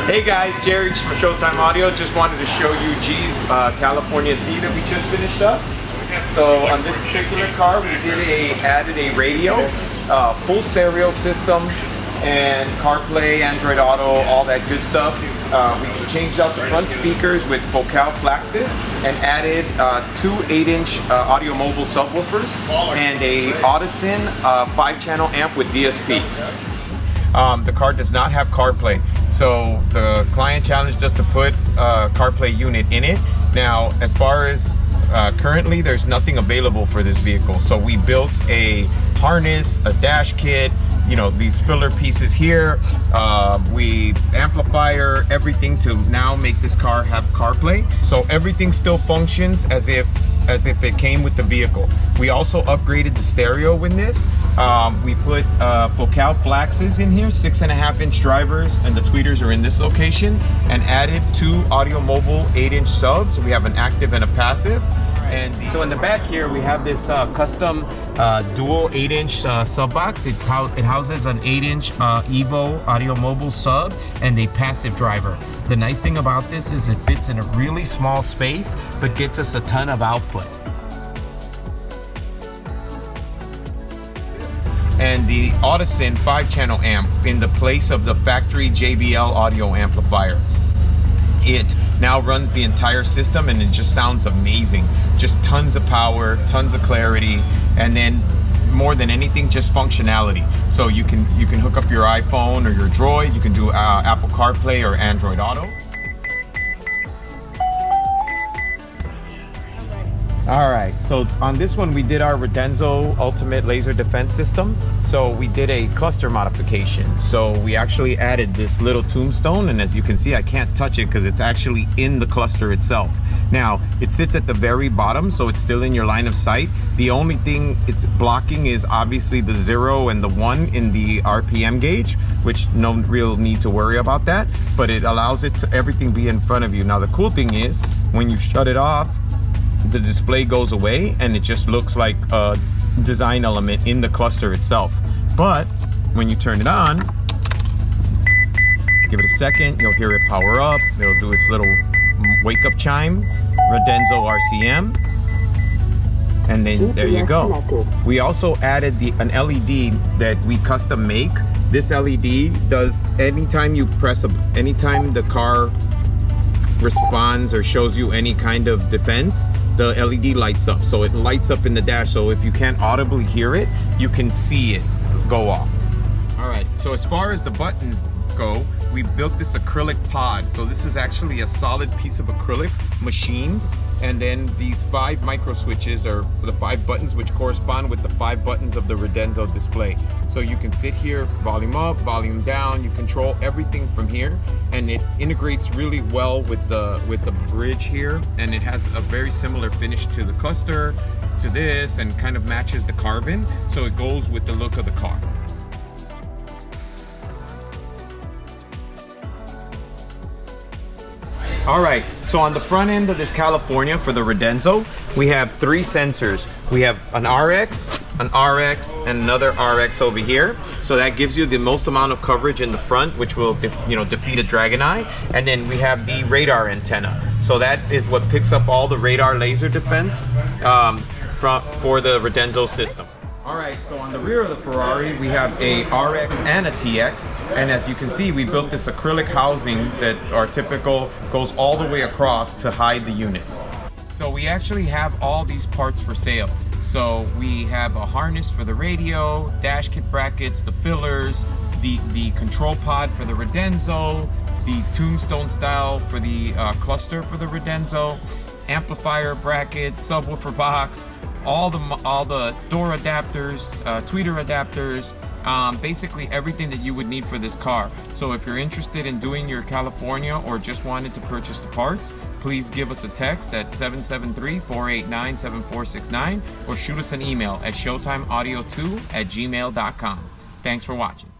Hey guys, Jerry from Showtime Audio. Just wanted to show you G's California T that we just finished up. So on this particular car, we added a radio, full stereo system, and CarPlay, Android Auto, all that good stuff. We changed out the front speakers with Focal flaxes and added two 8-inch audio mobile subwoofers and a Audison 5-channel amp with DSP. The car does not have CarPlay, so the client challenged us to put a CarPlay unit in it. Now, as far as currently, there's nothing available for this vehicle, so we built a harness, a dash kit, you know, these filler pieces here, we amplifier, everything to now make this car have CarPlay. So everything still functions as if it came with the vehicle. We also upgraded the stereo with this. We put Focal flaxes in here, 6.5-inch drivers, and the tweeters are in this location, and added two audio mobile 8-inch subs. We have an active and a passive. And so in the back here, we have this custom dual 8-inch sub box. It houses an 8-inch Evo audio mobile sub and a passive driver. The nice thing about this is it fits in a really small space, but gets us a ton of output. And the Audison 5-channel amp in the place of the factory JBL audio amplifier. It now runs the entire system and it just sounds amazing. Just tons of power, tons of clarity, and then more than anything, just functionality. So you can hook up your iPhone or your Droid, you can do Apple CarPlay or Android Auto. All right, so on this one, we did our Radenso Ultimate Laser Defense System. So we did a cluster modification. So we actually added this little tombstone, and as you can see, I can't touch it because it's actually in the cluster itself. Now, it sits at the very bottom, so it's still in your line of sight. The only thing it's blocking is obviously the 0 and the 1 in the RPM gauge, which no real need to worry about that, but it allows it to everything be in front of you. Now, the cool thing is, when you shut it off, the display goes away and it just looks like a design element in the cluster itself. But when you turn it on, give it a second, you'll hear it power up. It'll do its little wake up chime, Radenso RCM, and then there you go. We also added an LED that we custom make. This LED does, anytime the car responds or shows you any kind of defense, the LED lights up. So it lights up in the dash, so if you can't audibly hear it, you can see it go off. All right, so as far as the buttons go, we built this acrylic pod. So this is actually a solid piece of acrylic machined, and then these 5 micro switches are for the 5 buttons, which correspond with the 5 buttons of the Radenso display. So you can sit here, volume up, volume down, you control everything from here, and it integrates really well with the bridge here, and it has a very similar finish to the cluster, to this, and kind of matches the carbon, so it goes with the look of the car. All right, so on the front end of this California for the Radenso, we have 3 sensors. We have an RX, an RX, and another RX over here. So that gives you the most amount of coverage in the front, which will, defeat a Dragon Eye. And then we have the radar antenna. So that is what picks up all the radar laser defense for the Radenso system. All right, so on the rear of the Ferrari, we have a RX and a TX, and as you can see, we built this acrylic housing that are typical, goes all the way across to hide the units. So we actually have all these parts for sale. So we have a harness for the radio, dash kit brackets, the fillers, the control pod for the Radenso, the tombstone style for the cluster for the Radenso, amplifier bracket, subwoofer box, all the door adapters, tweeter adapters, basically everything that you would need for this car. So if you're interested in doing your California or just wanted to purchase the parts, please give us a text at 773-489-7469 or shoot us an email at showtimeaudio2@gmail.com. Thanks for watching.